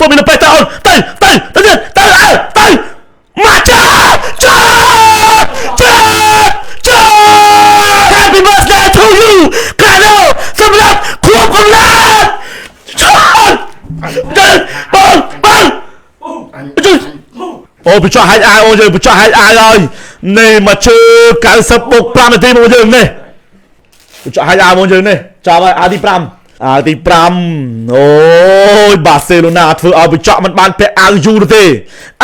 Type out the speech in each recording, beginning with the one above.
Formula Python tới mà chết Happy birthday to you កាដូសម្រាប់ខួបកំណើតអូបញ្ចុះហាច់អាយអូយើងបញ្ចុះហាច់អាយហើយនេះមកជឿ90 + 5 នាទីមកយើងនេះបញ្ចុះហាច់អាយមកយើងនេះចាប់ហើយអាទី5អូយបាសេឡូណាធ្វើឲ្យបញ្ចុះមិនបានពាក់អាវយូរទេ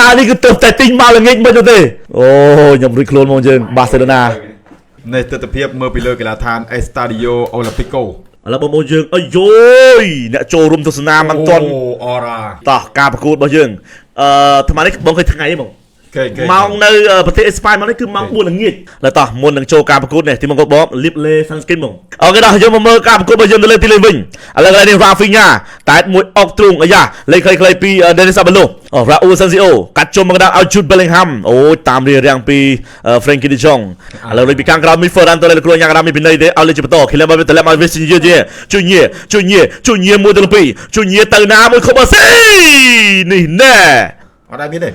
អានេះគឺទៅតែទិញមកល្ងាចមិនទេអូយខ្ញុំរួចខ្លួនមកយើងបាសេឡូណានេះទស្សនវិជ្ជាមើលពីលើកីឡាដ្ឋាន Estadio Olímpico ឥឡូវបងយើងអីយយអ្នកចូលរួមទស្សនាមិនទាន់អូរ៉ាតោះការប្រកួតរបស់យើងថ្មនេះបងឃើញថ្ងៃហ្នឹងបងម៉ោងនៅប្រទេសអេស្ប៉ាញមកនេះគឺម៉ោង 4 ល្ងាចឡើយតោះមុននឹងចូលការប្រកួតនេះទីមកបងលៀបលេ sunscreen បងអូខេដល់យើងមកមើលការប្រកួតរបស់យើងទៅលើទីលេងវិញឥឡូវនេះ Rafinha តែមួយអុកទ្រូងអាយ៉ាលេខខ្លីៗពី Denis Abelo Raúl Asensio កាត់ជុំមកដល់ឲ្យ Jude Bellingham អូយតាមរាងពី Frenkie de Jong ឥឡូវពីខាងក្រោម Ferran Torres លោកគ្រូញ៉ាំមានពីនៃទេឲ្យលេខបន្ត Kylian Mbappé តម្លាក់មក Vinicius Junior មួយទៅពី Junior ទៅណាមួយខុបអស៊ីនេះណែអត់ដែរមានទេឥ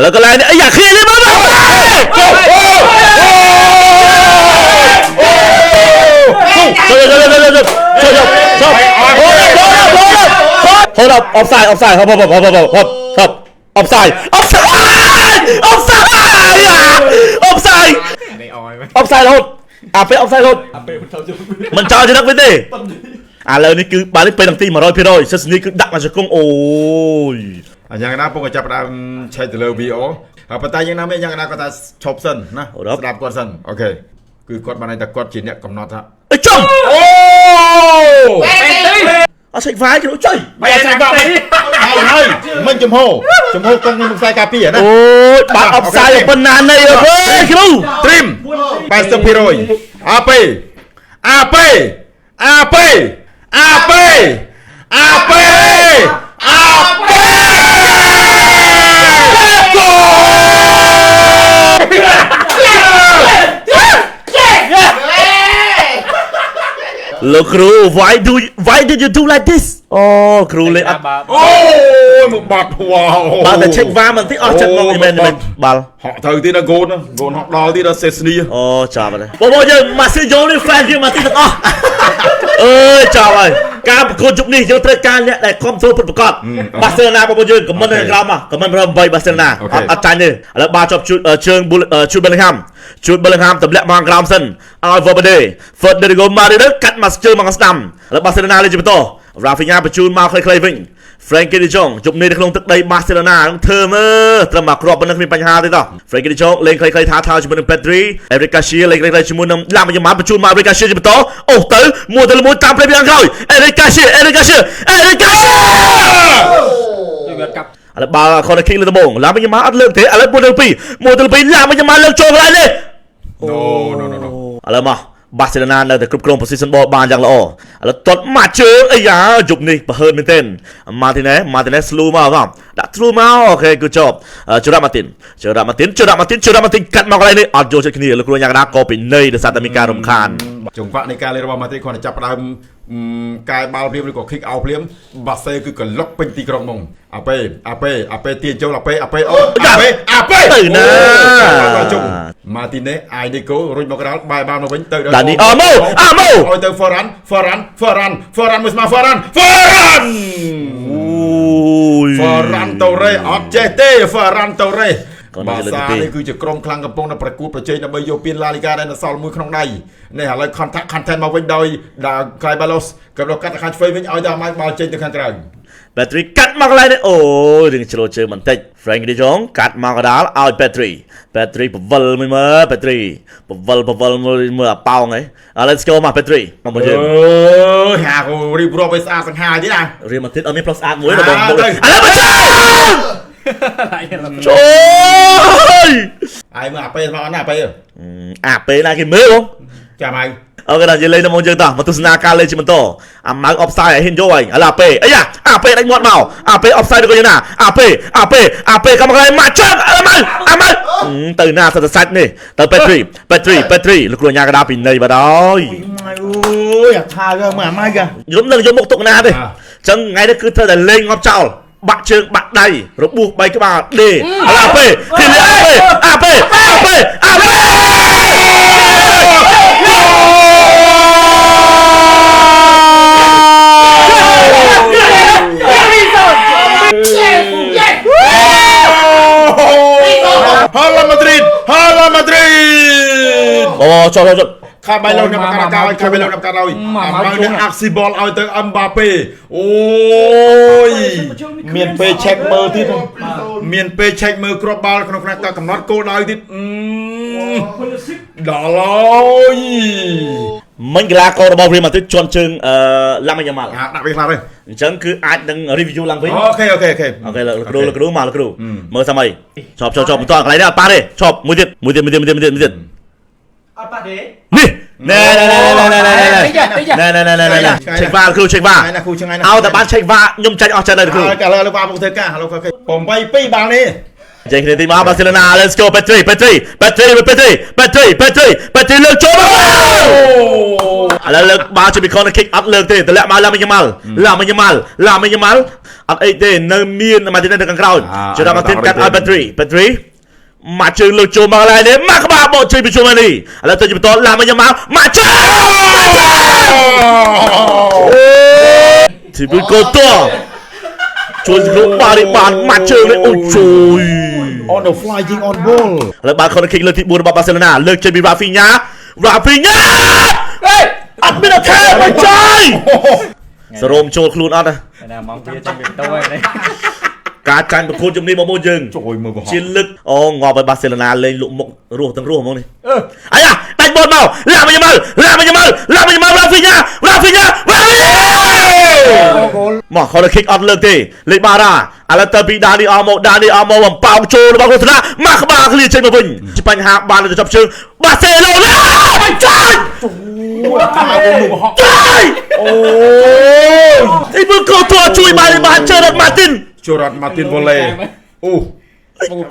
ឡូវកន្លែងនេះអាយ៉ាឃ្លៀនមកហូបអបសាយហូបអបសាយរហូតអាពេលអបសាយរហូតមិនចោលជឹកវិញទេឥឡូវនេះគឺបាទនេះពេលនាទី 100% សិស្សនេះគឺដាក់មកជង្គង់អូយអញ្ចឹងណាពុកក៏ចាប់ដើមឆែកទៅលើ VO ហើយប៉ុន្តែយ៉ាងណាមិនយ៉ាងណាគាត់ថាឈប់សិនណាស្ដាប់គាត់សិនអូខេគឺគាត់បានតែគាត់ជាអ្នកកំណត់ថាអីចំអូអត់ឆែកវាយគ្រូចុយបាយឆែកវាយហើយមិនចំហកងនឹងខ្សែការពារណាអូយបាត់អបសាយប៉ុណ្ណានៃអើយគ្រូត្រីម 80% AP លោកគ្រូ why did you do like this អូគ្រូលេអត់អូយមកបាត់វ៉ាវបាត់តែឆែកវាមិនតិចអស់ចិត្តមកមែនបាល់ហក់ត្រូវទៀតដល់កូនហក់ដល់ទៀតដល់សេស្នីអូចាប់ហើយបងយើងម៉ាស៊ីយ៉ូនេះ fan យើងមកទីទាំងអស់អើយចាប់ហើយការប្រកួតជប់នេះយើងត្រូវការអ្នកដែលគ្រប់គ្រងពិតប្រាកដបាសេឡូណាបងយើងខមមិននៅក្រោមមកខមមិន8បាសេឡូណាអត់ចាញ់ទេឥឡូវបាល់ជាប់ជើងជួយ Bellingham ទម្លាក់មកក្រោមសិនឲ្យ Valverde Federico Martinez កាត់មកជើងមកស្ដាំឥឡូវបាសេឡូណាលេងបន្ត Rafinha បញ្ជូនមកខ្លីៗវិញ Frenkie de Jong ជប់នេះនៅក្នុងទឹកដីបាសេឡូណាធ្វើមើលត្រឹមមកគ្រាប់ប៉ុណ្ណឹងគ្មានបញ្ហាទេតោះ Frenkie de Jong លេងខ្លីៗថាជាមួយនឹង Pedri Eric Garcia លេងខ្លីៗជាមួយនឹងឡាមយ៉ាម៉ាបញ្ជូនមក Eric Garcia បន្តអូទៅមួយតាមផ្លេពីខាងក្រោយ Eric Garcia ជួយកាប់ឥឡូវបាល់ corner kick លើដំបងឡាមយ៉ាម៉ាអត់លើកទេឥឡូវ1-2ឡាមយ៉ាម៉ាលើកចូលកន្លែងនេះ No ឥឡូវមកបាសេឡូណានៅតែគ្រប់គ្រង position ball បានយ៉ាងល្អឥឡូវទាត់មកជើងអាយ៉ាយប់នេះប្រហើនមែនទែន Martinez slow មកដាក់ through មកអូខេ good job ជូរ៉ាម៉ាទីនកាត់មកកន្លែងនេះអត់យកចិត្តគ្នាលោកគ្រូយ៉ាងណាក៏ពីនៃដោយសារតែមានការរំខានចង្វាក់នៃការលេងរបស់ Martinez គាត់ចាប់ផ្ដើមកែបាល់ព្រាមឬក៏ kick out ព្រាមបាសេគឺកលុកពេញទីក្រុងហ្មងអាពេទាញចូលអាពេទៅណាMartinez អាយនីកូរុញមកក្រោយបាយបាល់មកវិញទៅដល់នេះអូម៉ូឲ្យទៅ Ferran មួយស្មើ Ferran អូយ Ferran Torres អត់ចេះទេ Ferran Torres បាសានេះគឺជាក្រុមខ្លាំងកំពុងតែប្រកួតប្រជែងដើម្បីយកពាន La Liga ដែលនៅសល់មួយក្នុងដៃនេះឥឡូវ content មកវិញដោយ Ceballos ក៏លោកកាត់ទៅខាងឆ្វេងវិញឲ្យតែឲ្យបាល់ចេញទៅខាងក្រៅ Pedri កាត់មកកន្លែងនេះអូយរឿងជ្រោជើងបន្តិច Frenkie de Jong កាត់មកកដាលឲ្យ Pedri បវលមួយមើល Pedri បវលមើលអាប៉ោងហី Let's go មក Pedri មកយើងហាគូរៀបរាប់ឲ្យស្អាតសង្ហាទៀតណារៀបមកទៀតអត់មានផ្លុះស្អាតមួយដល់បងឥឡូវមកជួយអាយមើលអាពេមកអត់ណាអាពេណាគេមើលបងចាំហើយអូខេដល់យើងលេងទៅមកយើងតោះមកទស្សនាការលេងជាបន្តអាម៉ៅអបសាយឲ្យហ៊ានយកហើយឥឡូវអាពេអាយ៉ាអាពេដាច់មាត់មកអាពេអបសាយទៅយ៉ាងណាអាពេក៏មកកន្លែងមកចាប់អាម៉ៅទៅណាសត្វសាច់នេះទៅ Pedri លោកគ្រូញ៉ាកដាពីនៃបាត់ហើយអូយអាថាយកមើលអាម៉ៅកាខ្ញុំនឹងយកមុខទុកណាទេ ចឹងថ្ងៃនេះគឺត្រូវតែលេងងាប់ចោលបាក់ជើងបាក់ដៃរបួស3ក្បាលដេអាពេទីលអាពេHala Madrid អូចុះ ខាបាយលោកអ្នកប្រកាសឲ្យខាបាយលោកអ្នកប្រកាសឲ្យមកអាក់ស៊ីបលឲ្យទៅអឹមបាប៉េអូយមានពេល check មើលទៀតមានពេល check មើលគ្រាប់បាល់ក្នុងផ្នែកកំណត់គោលដៅទៀតដល់ហើយ មិញកីឡាកររបស់ Real Madrid ជន់ជើងឡាំយ៉ាម៉ាល់ដាក់វាខ្លះទេអញ្ចឹងគឺអាចនឹង review ឡើងវិញអូខេលោកគ្រូមកលោកគ្រូមើលសាមអីឈប់បន្តកន្លែងនេះអត់ប៉ះទេឈប់មួយទៀតអត់ប៉ះទេនេះណែឆេកវ៉ាគ្រូឆេកវ៉ាឲ្យតែបានឆេកវ៉ាខ្ញុំចាច់អស់ចិត្តហើយគ្រូឥឡូវវ៉ាមកធ្វើការឥឡូវគេ8-2បាល់នេះចេញគ្នាទីមកបាសេឡូណា let's go Petri លើកចូលមកឥឡូវលើកបាល់ជួយពី corner kick អត់លើកទេតម្លាក់មកឡាមីយ៉ាម៉ាល់អត់អីទេនៅមានម៉ាទីននៅខាងក្រោយជួយដល់ម៉ាទីនកាត់ឲ្យ Petri មកជើងលើកចូលមកឡើយនេះមកក្បាលបោកជួយពីជុំនេះឥឡូវទៅជាបន្តឡាមីយ៉ាម៉ាល់មកជើងទីពីកូតូជួយគ្រូបានមកជើងនេះអូជួយ on the flying on ball ឥឡូវបាល់ corner kick លើកទី4របស់បាសេឡូណាលើកចេញពី Rafinha អត់មានខែមកចាយសរោមចូលខ្លួនអត់ណាមកវាចេញពីតោឯនេះការចាញ់ប្រកួតជំនាញមកយើងជួយមើលបោះជាលឹកអូងាប់ឲ្យបាសេឡូណាលេងលក់មុខរស់ទាំងរស់ហ្មងនេះអាយ៉ាដាច់បលមកឡាមីយ៉ាម៉ាល់ Rafinha មក corner kick អត់លើកទេលេខបារ៉ាឥឡូវទៅពីដានីអលម៉ូបំប៉ោងចូលរបស់គាត់ណាមកក្បាលឃ្លៀចេញមកវិញជាបញ្ហាបានទៅចាប់ជើងបាសេឡូណាចាយអូទីមើលកូតូជួយបានជើរ៉ាត់ម៉ាទីនវ៉ូឡេអូ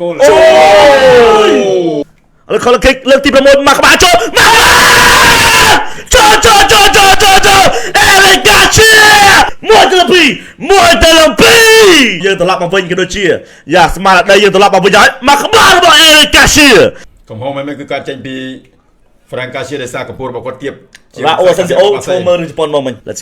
គោលឥឡូវ corner kick លើកទី6មកក្បាលចូលអេរិកកាឈៀមួយទៅពីយើងត្រឡប់មកវិញក៏ដូចជាយ៉ាស្មារតីយើងត្រឡប់មកវិញហើយមកក្បាលរបស់អេរិកកាឈៀកំហុសមិនគឺការចេញពី Frank Garcia ដែលសារកំពូលរបស់គាត់ទៀបរ៉ាអូសិនអូចូលមើលជប៉ុនមកមិញ Let's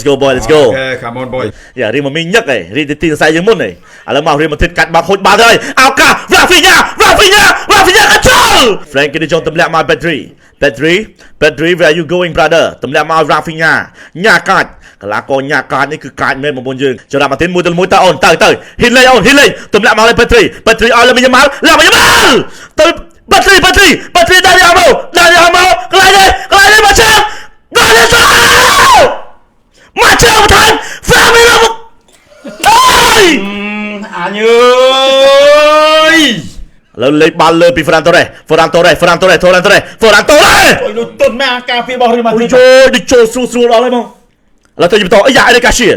go boy let's go Okay come on boy យ៉ារីមកមីញឹកឯងរីទីខ្សែយើងមុនឯងឥឡូវមករីមកទៀតកាត់បាល់ហូចបាល់ទៅហើយឱកាស Rafinha កាត់ចូល Frank គេចូលទម្លាក់មក Petri where you going brother ទម្លាក់មក Rafinha ញ៉ាកាច់កីឡាករញ៉ាកាច់នេះគឺកាច់មែនបងប្អូនយើងចរាបមកទៀតមួយទៅអូនទៅហ៊ីលេទម្លាក់មកឲ្យ Petri ឲ្យឡាមីយ៉ាម៉ាល់ទៅ Petri ដានីអលម៉ូកន្លែងនេះមកជើងមកជើងបន្ថែម Flamino អើយអញអើយលើលេខបាល់លើពី Ferran Torres អូយលុយទុនមកការពីរបស់ Real Madrid ចូលស្រួលដល់ហើយបងឥឡូវទៅបន្តអាយ៉ាអេរិកាឈៀ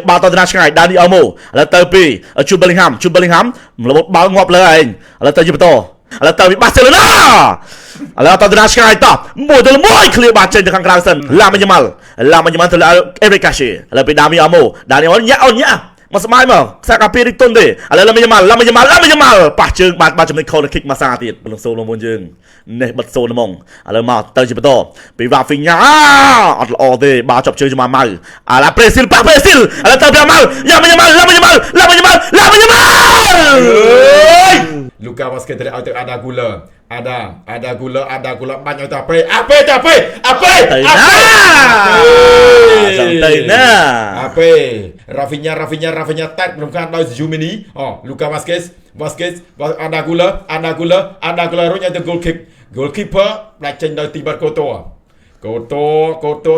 បាល់ទៅដល់ឆ្ងាយដានីអលម៉ូឥឡូវទៅពីជូបេលីងហាំរបបបាល់ងាប់លើឯងឥឡូវទៅជាបន្តឥឡូវទៅពីបាសេឡូណាឥឡូវទៅដល់ឆ្ងាយតមួយឃ្លៀបាល់ចេញទៅខាងក្រៅសិនឡាមីយ៉ាម៉ាល់ទៅលើអេរិកាឈៀឥឡូវពីដានីអលម៉ូញ៉ាមកស្បាយមកខ្សែកាពីរិចទុនទេឥឡូវឡាមីយ៉ាម៉ាល់ប៉ះជើងបានចំណុច corner kick មកសាទៀតបលងសូលមកយើងនេះបិទសូនហ្មងឥឡូវមកទៅជាបន្តពី Rafinha អត់ល្អទេបាល់ចាប់ជើងជាមួយម៉ៅអាឡាប្រេស៊ីលឥឡូវទៅពីម៉ៅឡាមីយ៉ាម៉ាល់Lucas Vazquez ត្រូវឲ្យទៅ Ada Güler បាញ់ឲ្យទៅអាពេទៅណាអាពេ Rafinha តែរំខានដោយ Jumini Lucas Vazquez Ada Güler រុញឲ្យទៅ goalkeeper ដាច់ចេញដោយទីបាត់កូតូ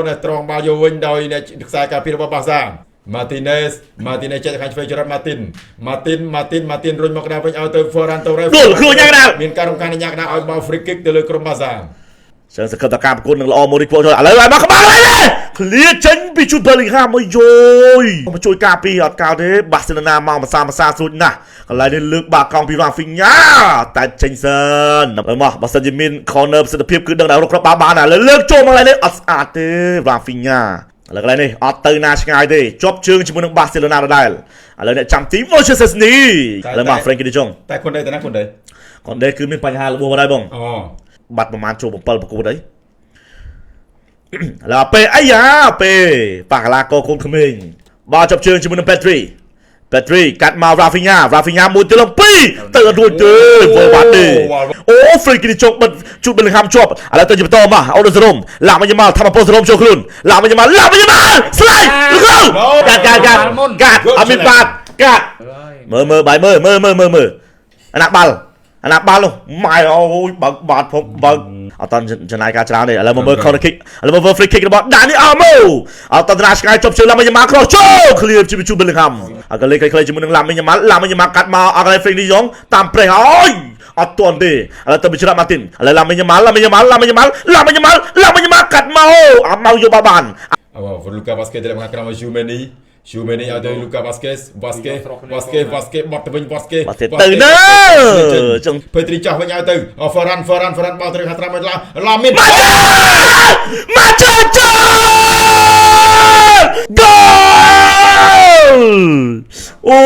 នៅត្រង់បាល់យកវិញដោយអ្នកខ្សែការពាររបស់បាសា Martinez ចេញទៅខាងឆ្វេងចរត់ Martin រុញមកដល់វិញឲ្យទៅ Ferran Torres មានការរំខានញ៉ាក់ដាក់ឲ្យបាល់ free kick ទៅលើក្រុមបាសាចឹងសកម្មការប្រកួតនឹងល្អមួយនេះចូលឥឡូវមកក្បាលហើយឃ្លៀចេញពី Jude Bellingham មកជួយការពារអត់កោតទេបាសេឡូណាមកភាសាស្រួចណាស់កន្លែងនេះលើកបាល់កង់ពី Rafinha តែចេញសិនមកបើសិនជាមាន corner ប្រសិទ្ធភាពគឺដឹងថារកគ្រាប់បាល់បានឥឡូវលើកចូលមកឡើយនេះអត់ស្អាតទេ Rafinha แล้วก็นี่ออตเตอร์นาชงายดิจบชื่อชิมุนบาร์เซโลนาได้แล้วเนี่ยจำทีมโมเชสนี่แล้วมาเฟรนกี้ดิจงแต่คนใดแต่นั้นคนใดคนใดคือมีปัญหาหรือบ่ได้บ้างบัตรประมาณโชว์ผมเปิดประกูได้แล้วเปไอ้ยาเปปากลาโกคนขมิ้นบอลจบชื่อชิมุนเปตรีกัดมาราฟิญามุดเตลปีเตอร์ดูเจอโวบัตดิโอ้เฟรนกี้ดิจงมันชุดเป็นคำชอบอะไรตัวจิบโตมาเอาดนสรมลามันจะมาทำมาโพสรมโชว์คลุนลามันจะมาสไลด์ลูกเข้ากาดอามินปาดกาดมือใบมืออันนักบอลลูกไม่เอาบาดผมบาดเอาตอนชนะการชนะเนี่ยแล้วมาเบอร์คอร์เนอร์คิกแล้วมาเบอร์ฟรีคิกบอลดานี่อาร์โมเอาตอนชนะสกายจบเชื่อลามันจะมาครอสโชว์เคลียร์ชิมเบลลิงแฮมเอาก็เลยจิมนึงลามันจะมากัดมาเอาอะไรฟรีดิยงตามเปรย์โอ้ยเอาตัวนี้แล้วตัวบิชรามาตินแล้วลามันจะมากัดมาโอ้อามาอยู่บ้านคนลูกาบาสเกตได้มาครามชูเมนี่ada Luka Vasquezบอดตะวินบอสเกตื่นเนอะจังเพตริจ่าវិញឲ្យទៅហ្វរ៉ាន់បោលទៅខាងត្រាំឡាមីនมาเจอโกโอ้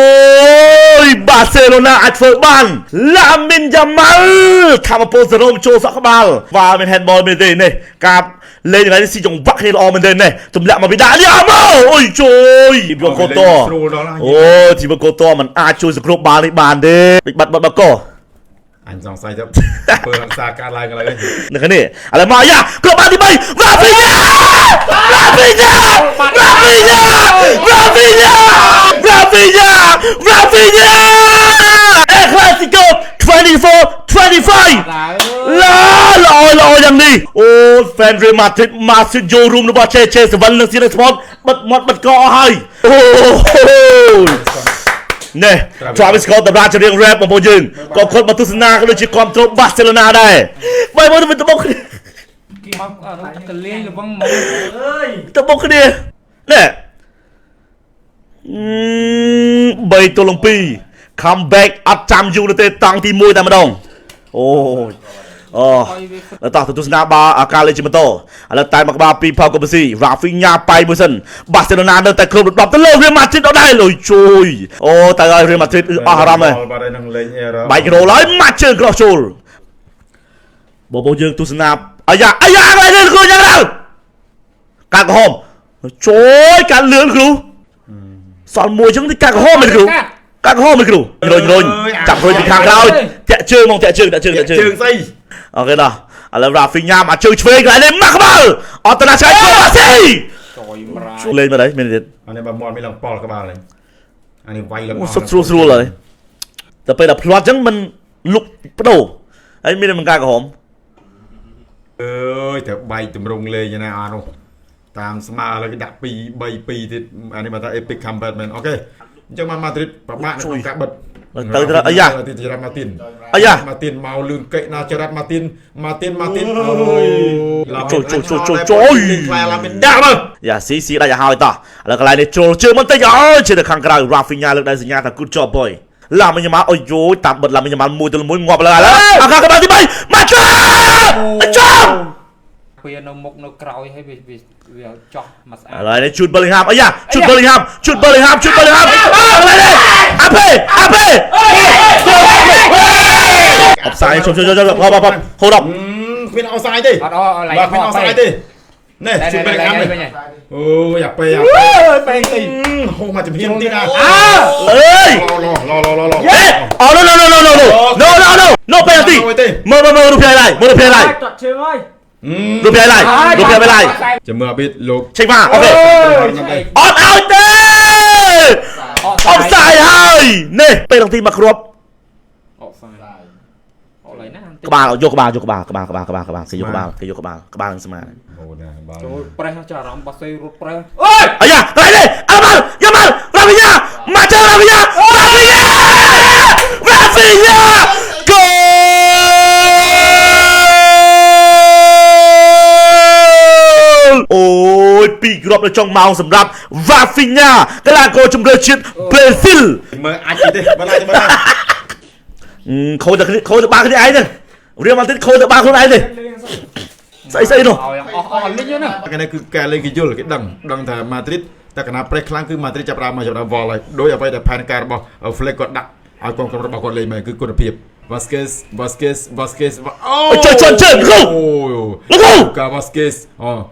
ยบาร์เซโลนาอัดเฟิร์บันลามินยามัลทำมาโพสโรมโชว์สักบอลว่าเป็นแฮนด์บอลไม่ได้เนี่ยกับเลยอย่างไรที่จงวักให้เราออกมันเดินเนี่ยจุ่มละมาไม่ได้เนี่ยมาโอ้ยโจยทีมโกโต้โอ้ทีมโกโต้มันอาช่วยสกรูบบาลในบานเด้บัดก็อันสองไซด์จะเปิดสาการอะไรกันเลยนี่นี่อะไรมาอย่ากลับมาที่ไปราฟิญาเอคลาสิโก24-25ลอยอย่างนี้โอ้แฟนเรอัลมาดริดมาซิโยรูมหรือว่าเชสวันนึงสินะสปอร์ตบัดก็ให้โอ้เนี่ยทราวิสสก็อตราจะเรียงแรปมาโมยืนก็คนมาทุสนาก็เลยจะความตรงบาร์เซโลนาได้ไม่หมดมันตะบกเนี่ยใบตัวลงปีคัมแบ็กอัดจำอยู่ในเตะตังที่มวยแต่มาดองโอ้แล้วต่อทุสนาบาอาการเลยจิมโตแล้วตายมากบาปีพาวกับซีราฟิญาไปบุษนบาร์เซโลนาเดินแต่ครบรอบตะเลิกเรียลมาดริดเอาได้เลยช่วยโอ้แต่เรียลมาดริดอาฮารามเลยใบกระโดดเลยมาเจอกรอชูลโบยืนทุสนาอายาอะไรเนี่ยคือยังไงการกระหอบช่วยการเลือนครูสอนมวยจังที่การกระหอบมันครูการห้องมันกรูโรยจับโรยติดข้างเราแตะเชือกมองแตะเชือกสิโอเคนะแล้วราฟิญามาเชือกช่วยกันเลยมากมาออตนาชัยก็มาสิเล่นมาได้ไม่ได้อันนี้บอลไม่ลงปอลกับบ้าเลยอันนี้ไวแล้วสู้เลยแต่ไปแต่พลอตจังมันลุกโตไอ้ไม่ได้มันการกระหอบแต่ใบตุ่มรงเลยยังไงอ่ะน้ตามสมาร์เลยก็ดักใบปีที่อันนี้มาตั้งเอพิกคัมเบอร์แมนโอเคจังมาดริดประมาณนั้นกับบัดอายาที่จะรับมาตินเมาลืมเกะนาจะรับมาตินโอ้ยลามินดาเลยอย่าซีได้อย่าหายต่อแล้วก็ไล่ในโจเจอมันแต่ยังเชื่อข้างกลางราฟิญาเลือกได้สัญญาแต่กูจอบบอยลามินยามาโอ้ยตามบัดลามินยามามุยตัวมุยงอไปเลยแล้วอาการกำลังที่ไปมาจ้าเพียนมกนกกรอยให้ไปจ่อมาอะไรเนี่ยชุดเบอร์ลิงแฮมชุดเบอร์ลิงแฮมอะไรเนี่ยอาเพ่ออฟไซด์ชมพอโคดอกเป็นออฟไซด์ดิเป็นออฟไซด์ดิเนี่ยชุดเบอร์ลิงแฮมเลยโอ้อยากไปโหมาจะเพี้ยนตีนะเอ้ยรออ๋อ no penalty มือรูปเพลย์ไรรูปเพลย์อะไรจะเมื่อบิดลูกเช็คมาโอเคออฟเอาเต้ออฟไซด์ให้เนี่ยเป็นตรงที่มาครบออฟไซด์อะไรนะกบาลยกกบาสิยกกบาสมาโอ้เปรย์จะรำบัสเซรุเปรย์อายาอะไรเนี่ยอาบัลยามัลราฟิญามาเจอราฟิญาโกโอ้ยปีกรอบในช่องเมาสำหรับราฟิญากำลังโกจมเรือชิดเบรซิลเมื่ออาทิตย์มาได้เขาจะบาขึ้นไอ้เนี่ยเรียลมาดริดเขาจะบาขึ้นไอ้เนี่ย ស្អីនោះ ឲ្យអស់លិញណា cái này cứ kè lên cái dul cái đằng thà Madrid ta cái nào break kháng cứ Madrid chập ra mà chập ra vò lại đối ở đây là pan car bao ở fleck còn đặt ở con bao còn lên mà cứ con điệp Vasquez Ôi, chơi không Luka Vasquez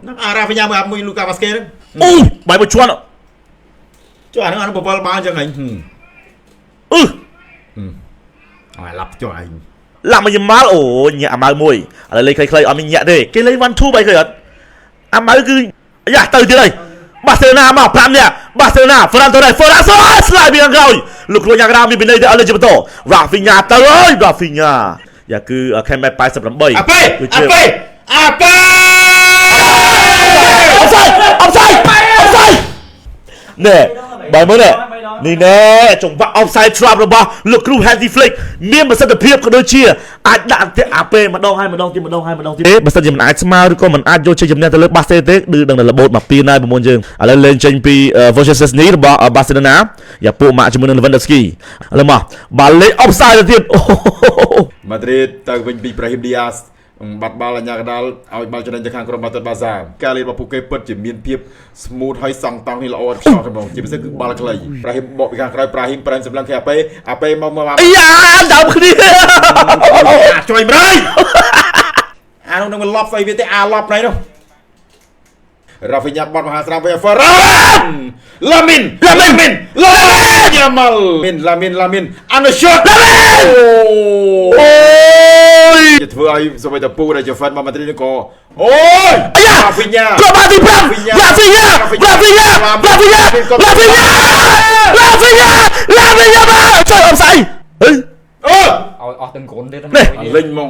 nó Rafinha mà mui Luka Vasquez đấy Ui bài một chuan ạ cho anh nó ăn ball ba cho anh lặp cho anh làm mà má ồ nhẹ mà mùi ở đây clay ở mình nhẹ đây cái lấy one two bài khởi à má cứ dạ từ từ đây Barcelona mà pram nè Barcelona Ferran Torres lại bị rồi lục lôi nhà ra mình bên đây ở lên chụp tổ Rafinha tới ơi Rafinha dạ cứ ở khen bài sập lắm bầy offside nè bài mới nèนี่แน่จงว่า offside trap របស់លោកគ្រូ Hansi Flick មានប្រសិទ្ធភាពក៏ដូចជាអាចដាក់តែអាពេម្ដងហើយម្ដងទៀតបើសិនជាមិនអាចស្មើឬក៏មិនអាចយកជ័យជំនះទៅលើ Barcelona ទេគឺដឹងតែរបូតមកពីណៃប្រមុនយើងឥឡូវលេងចេញពី Vocesny របស់ Barcelona យ៉ាពួកម៉ាក់ជាមួយនឹង Lewandowski ឥឡូវមកបាល់លេង offside ទៅទៀត Madrid ទៅវិញពី Brahim Diaz បាត់បាល់អាញាកដាល់ឲ្យបាល់ចំណេញទៅខាងក្រុមបាល់ទាត់បាសាការលេងរបស់ពួកគេពិតជាមានភាព smooth ហើយសង់តង់នេះល្អឥតខ្ចោះហ្មងជាពិសេសគឺបាល់ខ្លី Brahim បកពីខាងក្រោយ Brahim ប្រែសម្លឹងគេអាពេមកអាយ៉ាដើមគ្នាជួយម្រៃអានោះនឹងលប់ស្អីវាទេអាលប់ណៃនោះ Rafinha បត់មហាស្រាប់វិញ Ferran Lamin Lamin and the shot จะធ្វើឲ្យសូម្បីតែពូដែលជា fan របស់ Madrid ក៏អូយអាយ៉ា Rafinha ក៏បានទី5 Rafinha មកជួយអបស្អីអឺឲ្យអស់ទាំងកូនទៀតលេងហ្មង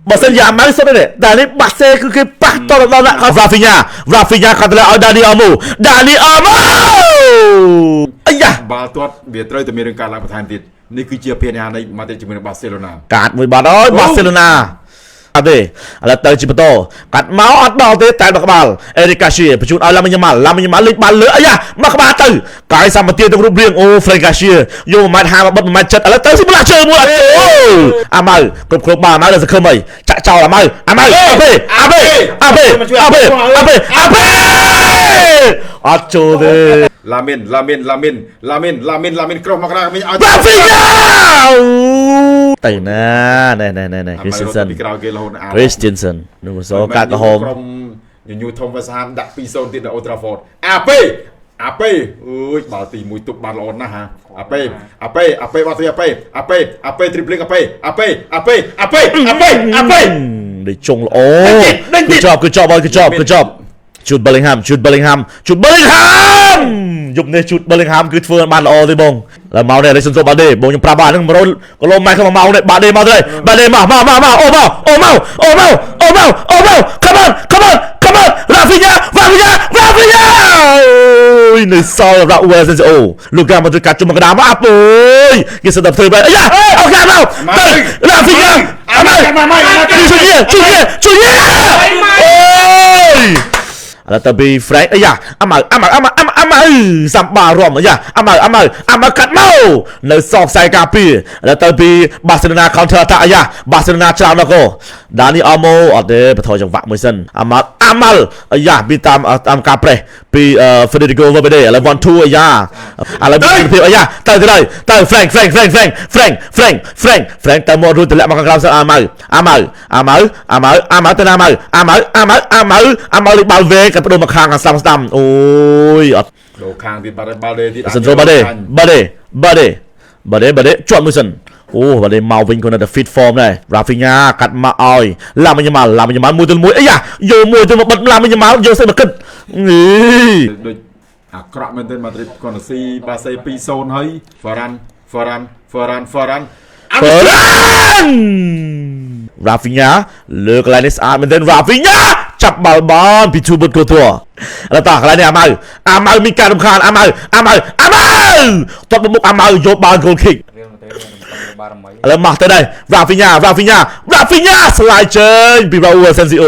បើសិនយ៉ាងម៉ៅសុទ្ធទេតែនេះបាសេគឺគេប៉ះតដល់ដល់ Rafinha គាត់ទៅឲ្យ Dani Olmo អាយ៉ាបាល់ទាត់វាត្រូវតែមានរឿងការឡើងបន្ថែមទៀតនេះគឺជាភារកិច្ចនៃ Madrid ជាមួយនឹង Barcelona កាត់មួយបាត់អើយ Barcelona អត់ទេឥឡូវទៅជាបន្តកាត់មកអត់ដល់ទេតែមកក្បាល Eric Garcia បញ្ជូនឲ្យ Lamine Yamal លេងបាល់លើអាយ៉ាមកក្បាលទៅកាយសម្បទាទៅរូបរាងអូ Frank Garcia យក1.5 ម៉ែត្របិទ1.7ម៉ែត្រឥឡូវទៅស៊ីមឡាជើមួយអាម៉ៅគ្រប់បាល់អាម៉ៅដល់សង្ឃឹមអីចាក់ចោលអាម៉ៅអាពេអត់ចូលទេ Lamin ក្រុមមកក្រៅមីឲ្យ Rafinha ទៅណាណែ Christensen នោះសោកាត់ក្រហមក្រុមញញូធំវ៉ាសានដាក់ 2-0 ទៀតនៅ Old Trafford អាពេអើយបាល់ទី1ទប់បានល្អណាស់ហាអាពេបាល់ទីអាពេ dribbling អាពេដូចចុងល្អគឺចប់Jude Bellingham យប់នេះ Jude Bellingham គឺធ្វើបានល្អទេបងឡើយមកនេះ Alexandro Balde បងខ្ញុំប្រាប់បាទហ្នឹង100គីឡូម៉ែត្រក្នុង1ម៉ោងនេះ Balde មកទៅBalde មកអូមក come on Rafinha អូយនៅសល់រាប់ Wales អូលោកកាមកទៅកាត់ជុំកណ្ដាលមកអាប់អើយគេសិតតែធ្វើបែបអាយ៉ាអូកាមកទៅ Rafinha ជួយឥឡូវទៅពី Frank អាយ៉ាអាម៉ៅសំបារំអាយ៉ាអាម៉ៅកាត់មកនៅសខ្សែការពារឥឡូវទៅពី Barcelona counter attack អាយ៉ា Barcelona ច្រើនដល់កូ Dani Olmo អត់ទេបថយចង្វាក់មួយសិនអាម៉ៅអាយ៉ាពីតាមការប្រេះពី Federico Valverde ឥឡូវ 1-2 អាយ៉ាឥឡូវពីអាយ៉ាទៅ Frank ទៅមករួចទម្លាក់មកខាងក្រោមសិនអាម៉ៅទៅណាអាម៉ៅលេខបាល់វេកាត់បដូរមកខាងស្ដាំអូយអត់ដូរខាងទៀតបាល់ដេទៀត Sandro Balde ជាប់មួយសិនអូបាល់ដេមកវិញគាត់នៅតែ fit form ដែរ Rafinha កាត់មកឲ្យ Lamine Yamal មួយទល់មួយអាយ៉ាយកមួយទៅមកបិទ Lamine Yamal យកស្អីមកគិតដូចអាក្រក់មែនទែន Madrid គាត់ទៅស៊ីបាសេ 2-0 ហើយ Ferran Rafinha លើកន្លែងនេះស្អាតមែនទែន Rafinha ចាប់បាល់បានពីទូបុតកូតួឥឡូវតោះកន្លែងនេះអាម៉ៅមានការរំខានអាម៉ៅតបមុខអាម៉ៅយកបាល់ goal kick ឥឡូវមកទៅដែរ Rafinha ស្លាយចេញពី Raul Asensio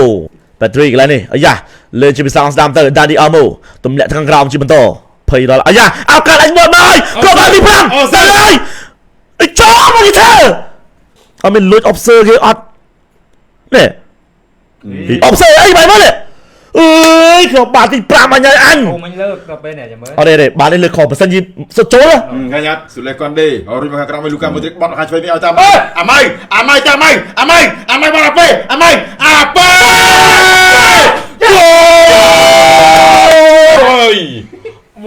Patrick កន្លែងនេះអាយ៉ាលើជាពីសងស្ដាំទៅ Dani Olmo ទម្លាក់ខាងក្រោមជាបន្តភ័យដល់អាយ៉ាឱកាសអញមកហើយក៏បានទី5ទៅហើយចូលមកទីធ្វើអត់មានលួច observe គេអត់នេះ ออฟเซ่ไอ้ใบมาเนี่ยเอ้ยเขาบาดที่ปรามาใหญ่อัน Ô mình lơ cà phê này chả mới เอาเด้บาดได้เลยขอเปอร์เซ็นต์ยิสุดโจ้เลย Nganyat Sule Konde Ori Makakram Luka Modric Bon Haj Femi Altam Amai Bon Apa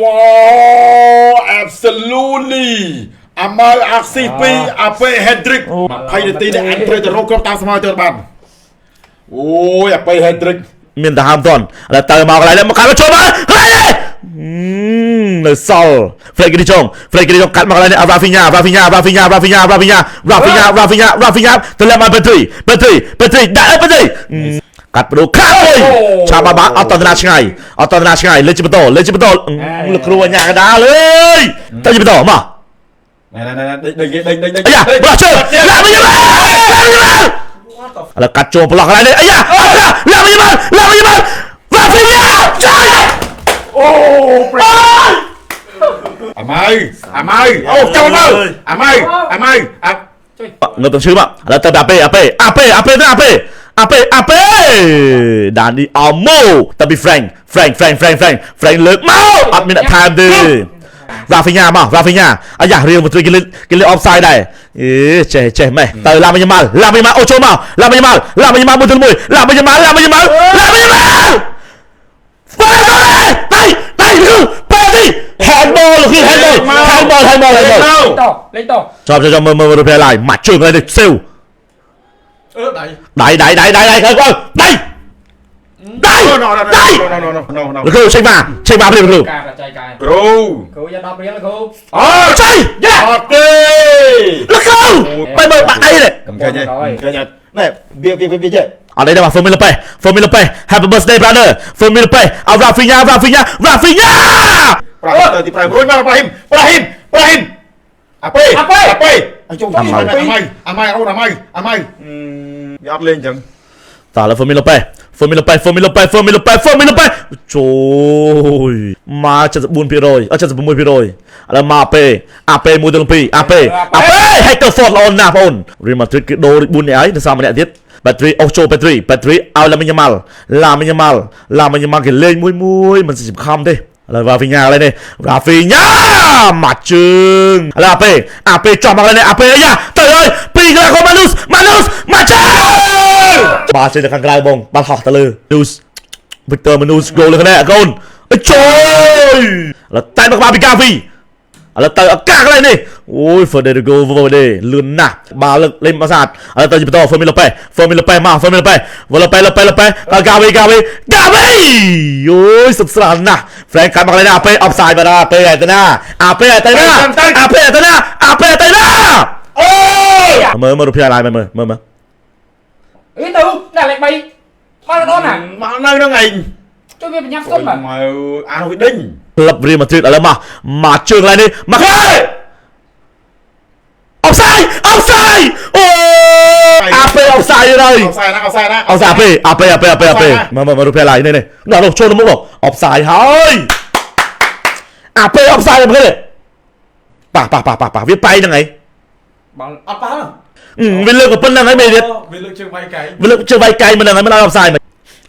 Wow absolutely Amai aksi pi apa Hendrik 20 នាទីនេះអញត្រូវទៅរកក្រុមតាមស្មើទៅបានអូយapa Hendrik មានតែហាមតន់แล้วเติมមកកន្លែងនេះមកកាត់មកចូលមកហើយនៅសល់ Frenkie de Jong កាត់មកកន្លែងនេះរ៉ាហ្វីញ៉ាទៅលើមកPetri ដាក់ឲ្យ Petri កាត់បដូរខាត់អើយឆាប់បាអត់តន្តាឆ្ងាយលេចបន្តលោកគ្រូអញ្ញាកដាលអើយទៅបន្តមក Nàyអាយ៉ាបើជើឡាមកយកแล้วกัดโจมปลอกอะไรเนี่ยไอ้ยาลามายิงวาฟิญาจ้าโอ้เปรย์ Amai oh chào mơ Amai เงินต้องชื่อป่ะแล้วเติมอาเป้ด่านนี้อัลโม่แต่มีแฟรงเลิกเมาอัดมินต์ไทม์ดิราฟิญาอ่ะอยากเรียนมาตัวกินเลยออฟไซด์ได้เจ๊ไม่แต่ลามายิงมาโอโจมาลามายิงมาบุญทุนมวยลามายิงมาไปดิแฮนด์บอลคือแฮนด์บอล Lên to ชอบมือดูเพลย์ไลน์หมัดเชิงอะไรดิเซลได้แล้วคือเช็คมาไปเลยคือ Cài là chạy cài Bro Cô ra đọc riêng là cô ใช่ย่า Ok แล้วคือไปเบิกปากได้เลย Cầm cây nhé Này việc chứ เอาได้มาเฟอร์มิลเป้ Happy birthday brother เฟอร์มิลเป้เอาราฟิญา Prahim Ape Amai Nhọt lên chẳng ต่อแล้วเฟอร์มิลเป้โจ้ยมาจะบุญพี่โรยแล้วมาเป้มูดลงพี่อาเป้ให้เกิดฟอร์ดลอนนะพ่อรีมาทริกโดบุญเนี่ยไอ้ในสามวันอาทิตย์แบตเตอรี่โอโจแบตเตอรี่เอาลามิยามัลกินเล่นมวยมัน40 คำดิแล้วราฟิญาอะไรเนี่ยมาจึงแล้วอาเป้จอมอะไรเนี่ยอาเป้ย่าเตยปีกแล้วก็มาจึงบาเซจากข้างไกลบงบาหอกตะลือวิกเตอร์มานูสโกเลยคะแนนโกนไอ้โจ้ยแล้วแต่มาปิกาฟีแล้วเตยกากอะไรนี่โอ้ยเฟอร์เดโกลื่นนะบาเล่นมาสัตว์แล้วเตยจะไปต่อเฟอร์มิลเป้กาวีโอ้ยสุดสานนะแฟรงค์การมาอะไรนะอาเป้ออฟไซด์มาอาเป้ไอ้ตาหน้าโอ้ยมือดูพี่อะไรมือÝ tư là lại bay Bao là đó nè Mà nơi nó ngày Cho biết nhắc tốt mà Mà ăn huy đinh รับเรียนมาทริกอะไรมาเชิงอะไรนี่มาเฮ้ยออฟไซด์โอ้อาเป้ออฟไซด์เลย เอาใส่นะ อาเป้มาดูเพลย์อะไรนี่น่าลงโชว์น้ำมุกหรอออฟไซด์เฮ้ยอาเป้ออฟไซด์มันก็เลยป่าวิ่งไปยังไง Bảo ập báo rồi วิ่งเลิกกับเปิ้ลนั่งไงเมย์ Vì lực trường bay cái วิ่งเลิกเชื่อใบไกลมันยังไงไม่ได้ออฟไซด์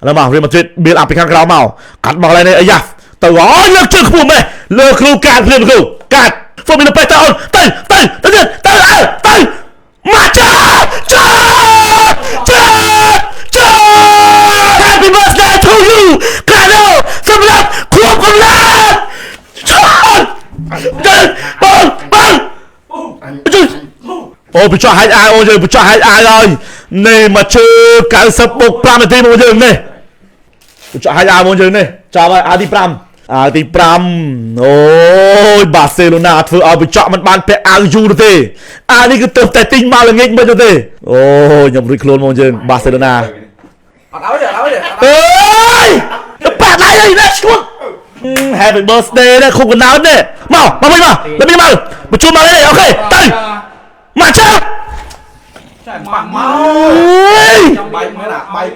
แล้วมาเรียนมาทริกเบียร์อัพไปข้างกราวเมากัดมาอะไรเนี่ยไอ้ยักษ์แต่ว่าเลิกเชื่อขบุ้มไหมเลิกครูการเพื่อนครูการฟอร์มิลไปตาอนเต้มาจ้า Happy birthday to you การโน่สำหรับควบคุมล้านปังโอ้ผู้ชายไอ้โอ้ยผู้ชายไอ้เลยนี่มาเชื่อการสบุกปรามทีมโอ้ยนี่ผู้ชายไอ้โอ้ยนี่จ้าไปอาดิปรามโอ้ยบาร์เซโลนาถือเอาไปเจาะมันบานไปอายูดูสิอันนี้คือเติมแต่ติ้งมาเลยเงี้ยไม่ดูสิโอ้ยยังริคโลนโอ้ยบาร์เซโลนา Áo vậy เฮ้ยแปดไรเลยนะชุดHappy birthday นะคุกกันน้ำเนี่ยมาแล้วมาชวนมาเลยโอเคตั้งมาจ้า Chạy mạng máu Trong bay mới nào បាយ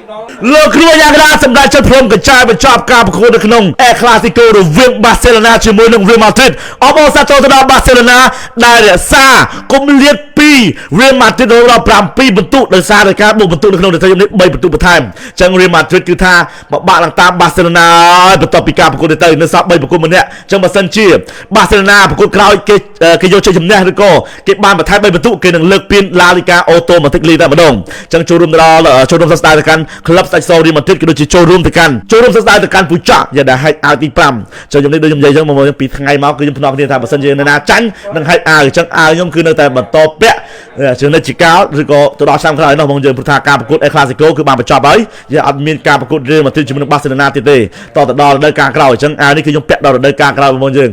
លោកគ្រូយ៉ាងណាសម្ដេចចិត្តព្រមកញ្ចายបញ្ចប់ការប្រកួតនៅក្នុងអេក្លាស៊ីកូរវាងបាសេឡូណាជាមួយនឹង Real Madrid អបអរសាទរទៅដល់បាសេឡូណាដែលរក្សាគម្លាតពី Real Madrid ដល់7បន្ទុកដោយសារតែការបូកបន្ទុកនៅក្នុងនាទីនេះ3បន្ទុកបន្ថែមអញ្ចឹង Real Madrid គឺថាមកបាក់ឡើងតាមបាសេឡូណាបន្ទាប់ពីការប្រកួតទៅនៅសល់3ប្រកួតម្នាក់អញ្ចឹងបើសិនជាបាសេឡូណាប្រកួតក្រោយគេយកជ័យជំនះឬក៏គេបានបន្ថែម3បន្ទុកគេនឹងលើកពាន La Liga Automatically តែម្ដងអញ្ចឹងចូលរួមដល់ចូលរួមសស្ដាយទៅកាន់ក្លឹបសាច់ស Real Madrid ក៏ដូចជាចូលរួមសស្ដាយទៅកាន់ពូចកយ៉ាងដែលហែកអាវទី5ចុះខ្ញុំនេះដូចខ្ញុំនិយាយអញ្ចឹងមកពីថ្ងៃមកគឺខ្ញុំភ្នំគ្នាថាបើសិនជានៅណាចាញ់នឹងហែកអាវអញ្ចឹងអាវខ្ញុំគឺនៅតែបន្តពាក់ជានិច្ចកាលឬក៏ទៅដល់ឆ្នាំក្រោយនោះបងយើងព្រោះថាការប្រកួត El Clasico គឺបានបញ្ចប់ហើយយើងអត់មានការប្រកួត Real Madrid ជាមួយនឹង Barcelona ទៀតទេតទៅដល់រដូវកាលក្រោយអញ្ចឹងអាវនេះគឺខ្ញុំពាក់ដល់រដូវកាលក្រោយបងយើង